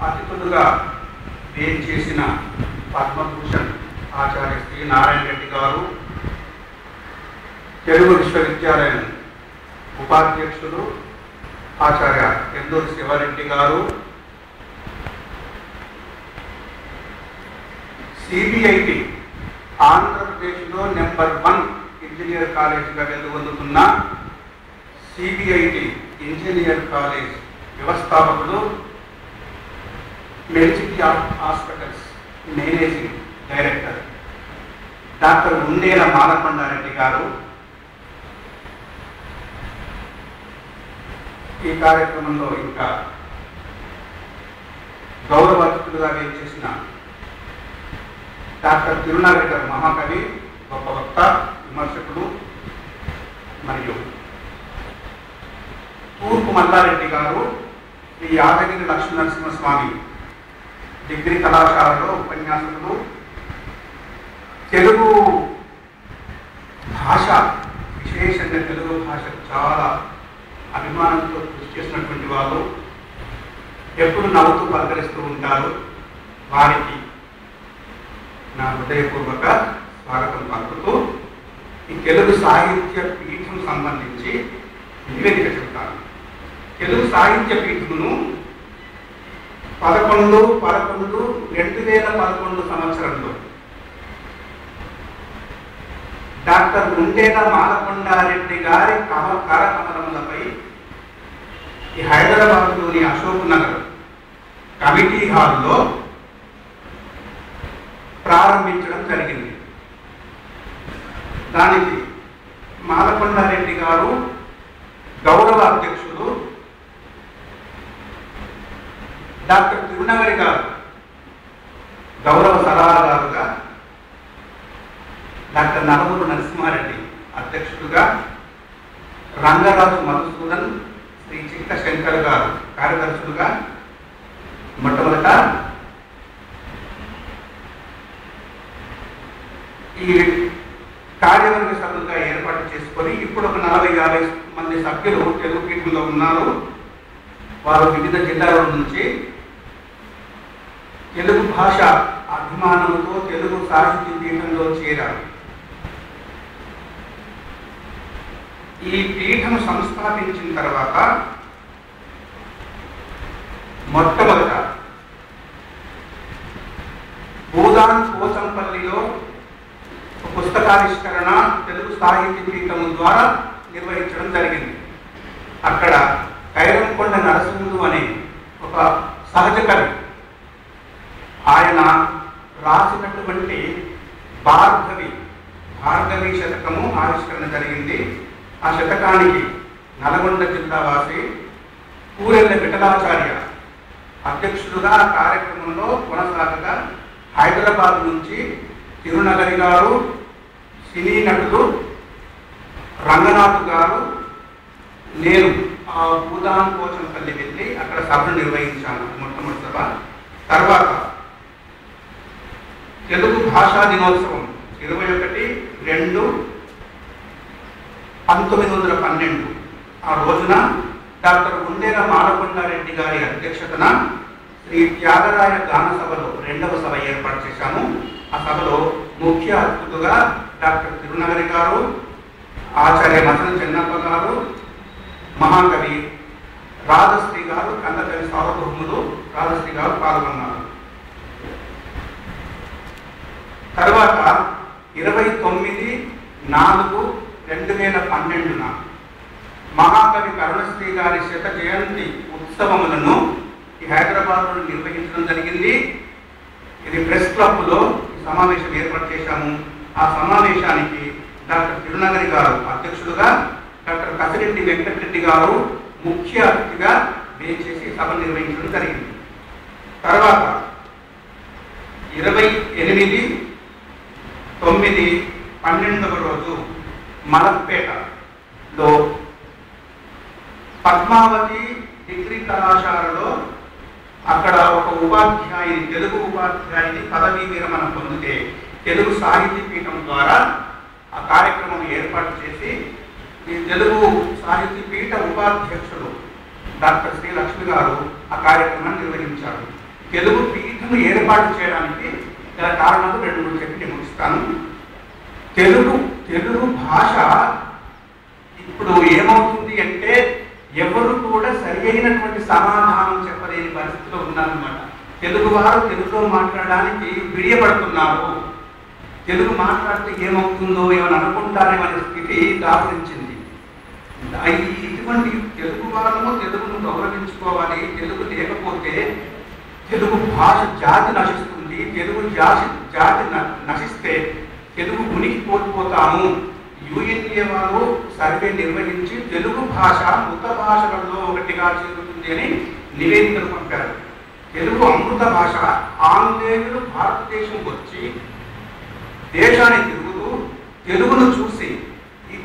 అతిథులుగా వేయించేసిన పద్మభూషణ్ ఆచార్య శ్రీ నారాయణ రెడ్డి గారు, తెలుగు విశ్వవిద్యాలయం ఉపాధ్యక్షులు ఆచార్య ఎందూరు శివారెడ్డి గారు, సిబిఐటి ఆంధ్రప్రదేశ్లో నెంబర్ 1 ఇంజనీర్ కాలేజీగా వెలుగొందుతున్న సిబిఐటి ఇంజనీర్ కాలేజ్ వ్యవస్థాపకులు, Medicity hospitals managing director doctor Undela Malakondareddy గారు ఈ కార్యక్రమంలో ఇంకా గౌరవ అతిథులుగా వేయించేసిన డాక్టర్ తిరునాగరి గారు మహాకవి, గొప్ప వక్త, విమర్శకులు, మరియు తూర్పు మల్లారెడ్డి గారు శ్రీ యాదగిరి లక్ష్మీనరసింహస్వామి డిగ్రీ కళాశాలలో ఉపన్యాసకులు, తెలుగు భాష విశేషంగా తెలుగు భాష చాలా అభిమానంతో కృషి చేసినటువంటి వాళ్ళు, ఎప్పుడు నవ్వుతూ పలకరిస్తూ ఉంటారు. వారికి నా హృదయపూర్వక స్వాగతం పలుకుతూ ఈ తెలుగు సాహిత్య పీఠం సంబంధించి నివేదిక చెప్తాను. తెలుగు సాహిత్య పీఠమును 2011 సంవత్సరంలో డాక్టర్ ఉండేల మాలకొండారెడ్డి గారి కరకమలములపై ఈ హైదరాబాద్లోని అశోక్ నగర్ కమిటీ హాల్లో ప్రారంభించడం జరిగింది. దానికి మాలకొండారెడ్డి గారు గౌరవ అధ్యక్షులు, డాక్టర్ తిరునగరి గారు గౌరవ సలహాదారుగా, డాక్టర్ నరమూరు నరసింహారెడ్డి అధ్యక్షుడుగా, రంగరాజు మధుసూదన్, శ్రీ చిక్క శంకర్ గారు కార్యదర్శులుగా మొట్టమొదట ఈ కార్యవర్గ సభ్యులుగా ఏర్పాటు చేసుకొని ఇప్పుడు ఒక 40-50 మంది సభ్యులు తెలుగు పీఠంలో ఉన్నారు. వారు వివిధ జిల్లాల నుంచి తెలుగు భాష అభిమానంతో తెలుగు సాహిత్య పీఠంలో చేరారు. ఈ పీఠం సంస్థాపించిన తర్వాత మొట్టమొదట భూదాన్ పోచంపల్లిలో పుస్తకావిష్కరణ తెలుగు సాహిత్య పీఠం ద్వారా నిర్వహించడం జరిగింది. అక్కడ కైరంకొండ నరసింహుడు అనే ఒక సహజ కవి, ఆయన రాసినటువంటి భార్గవి శతకము ఆవిష్కరణ జరిగింది. ఆ శతకానికి నల్గొండ జిల్లా వాసి పూరెల్ల విఠలాచార్య అధ్యక్షుడుగా ఆ కార్యక్రమంలో కొనసాగగా హైదరాబాద్ నుంచి తిరునగరి గారు, సినీ నటులు రంగనాథ్ గారు, నేను ఆ భూదాన్ పోచంపల్లి వెళ్ళి అక్కడ సభను నిర్వహించాను, మొట్టమొదటి సభ. తర్వాత తెలుగు భాషా దినోత్సవం 21/2/1912 ఆ రోజున డాక్టర్ ఉండేల మాలకొండారెడ్డి గారి అధ్యక్షతన శ్రీ త్యాగరాయ గాన సభలో 2వ సభ ఏర్పాటు చేశాము. ఆ సభలో ముఖ్య అతిథులుగా డాక్టర్ తిరునగరి గారు, ఆచార్య మసన చెన్నప్ప గారు, మహాకవి రాజశ్రీ గారు, కందకవి సార్వభౌములు రాజశ్రీ గారు పాల్గొన్నారు. తర్వాత 29/4/2012 మహాకవి కరుణశ్రీ గారి 100వ జయంతి ఉత్సవములను ఈ హైదరాబాద్లో నిర్వహించడం జరిగింది. ఇది ప్రెస్ క్లబ్లో ఈ సమావేశం ఏర్పాటు చేశాము. ఆ సమావేశానికి డాక్టర్ తిరునగరి గారు అధ్యక్షులుగా, డాక్టర్ కసిరెడ్డి వెంకటరెడ్డి గారు ముఖ్య అతిథిగా వేచేసి సభ నిర్వహించడం జరిగింది. తర్వాత 28/9/12 రోజు మలక్పేటలో పద్మావతి డిగ్రీ కళాశాలలో అక్కడ ఒక ఉపాధ్యాయుని, తెలుగు ఉపాధ్యాయుని పదవీ విరమణ పొందితే తెలుగు సాహిత్య పీఠం ద్వారా ఆ కార్యక్రమం ఏర్పాటు చేసి ఈ తెలుగు సాహిత్య పీఠ ఉపాధ్యక్షుడు డాక్టర్ శ్రీ లక్ష్మి గారు ఆ కార్యక్రమాన్ని నిర్వహించారు. తెలుగు పీఠము ఏర్పాటు చేయడానికి గల కారణాలు 2-3 చెప్పి నేను ముగిస్తాను. తెలుగు భాష ఇప్పుడు ఏమవుతుంది అంటే ఎవరు కూడా సరి అయినటువంటి సమాధానం చెప్పలేని పరిస్థితిలో ఉన్నారన్నమాట. తెలుగు వారు తెలుగులో మాట్లాడడానికి బిడియపడుతున్నారు. తెలుగు మాట్లాడితే ఏమవుతుందో ఏమని అనుకుంటారేమనే స్థితి దాపురించింది. ఇటువంటి తెలుగు వాళ్ళము తెలుగును గౌరవించుకోవాలి. తెలుగు లేకపోతే తెలుగు భాష జాతి నశిస్తుంది. తెలుగు జాతి నశిస్తే తెలుగు ఉనికి కోల్పోతాము. యుఎన్ఏ వారు సర్వే నిర్వహించి తెలుగు భాష మృత భాషలలో ఒకటిగా చేరుతుంది అని నివేదికలు పంపారు. తెలుగు అమృత భాష. ఆంగ్లేయులు భారతదేశం వచ్చి దేశాన్ని తిరుగుతూ తెలుగును చూసి ఈ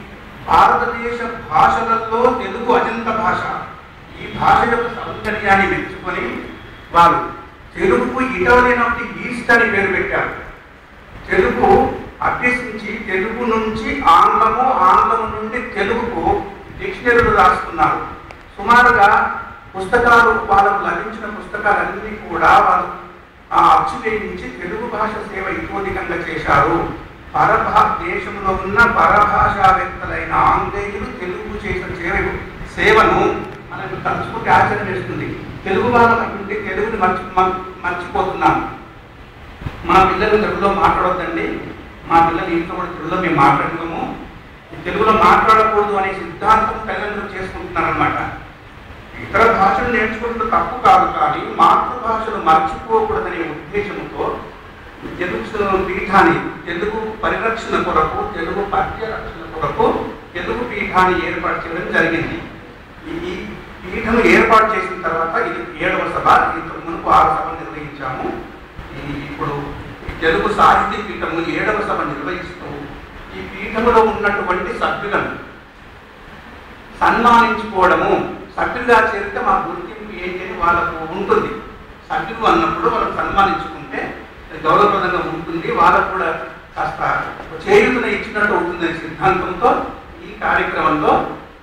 భారతదేశ భాషలలో తెలుగు అజంత భాష, ఈ భాష యొక్క సౌందర్యాన్ని మెచ్చుకొని వారు తెలుగుకు ఇటాలియన్ ఆఫ్ ది ఈస్ట్ అని పేరు పెట్టారు. తెలుగు అభ్యసించి తెలుగు నుంచి ఆంగ్లము నుండి తెలుగుకు డిక్షనరీలు రాస్తున్నారు. సుమారుగా పుస్తకాలు వాళ్ళకు లభించిన పుస్తకాలన్నీ కూడా వాళ్ళు అచ్చు వేయించి తెలుగు భాష సేవ ఇతోధికంగా చేశారు. దేశంలో ఉన్న పరభాషావేత్తలైన ఆంగ్లేయులు తెలుగు చేసిన సేవను మనకు తలుచుకుంటే ఆచరణ వేస్తుంది. తెలుగు వాళ్ళకి తెలుగుని మర్చిపోతున్నాము. మా పిల్లలు తెలుగులో మాట్లాడొద్దండి, మా పిల్లలు ఇంట్లో కూడా తెలుగులో మేము మాట్లాడుతాము, తెలుగులో మాట్లాడకూడదు అనే సిద్ధాంతం తల్లిదండ్రులు చేసుకుంటున్నారనమాట. ఇతర భాషలు నేర్చుకుంటే తప్పు కాదు, కానీ మాతృభాషను మర్చిపోకూడదనే ఉద్దేశంతో తెలుగు పీఠాన్ని, తెలుగు పరిరక్షణ కొరకు, తెలుగు పద్య రక్షణ కొరకు తెలుగు పీఠాన్ని ఏర్పాటు చేయడం జరిగింది. ఈ పీఠం ఏర్పాటు చేసిన తర్వాత ఇది 7వ సభ. ఇంతకు మునుపు 6 సభలు నిర్వహించాము. ఇప్పుడు తెలుగు సాహిత్య పీఠము 7వ సభ నిర్వహిస్తూ ఈ పీఠములో ఉన్నటువంటి సభ్యులను సన్మానించుకోవడము. సభ్యులుగా చేరితే మా గుర్తింపు ఏంటి అని వాళ్ళకు ఉంటుంది. సభ్యులు అన్నప్పుడు వాళ్ళకు సన్మానించుకుంటే గౌరవప్రదంగా ఉంటుంది, వాళ్ళకు కూడా కాస్త చేయూతన ఇచ్చినట్టు అవుతుందనే సిద్ధాంతంతో ఈ కార్యక్రమంలో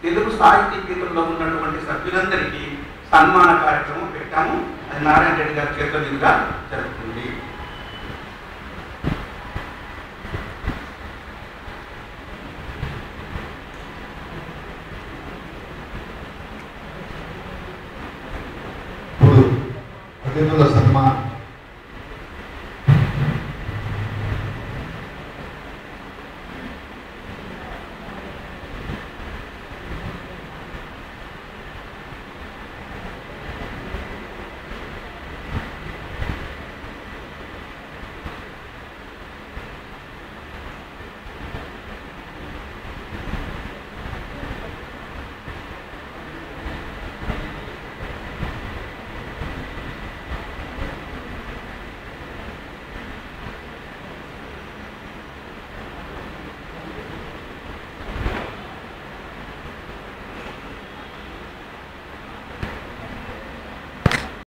తెలుగు సాహిత్య పీఠంలో ఉన్నటువంటి సభ్యులందరికీ సన్మాన కార్యక్రమం పెట్టాము. అది నారాయణ రెడ్డి గారి చేతుల మీదుగా జరుగుతుంది. ఇప్పుడు అతిథుల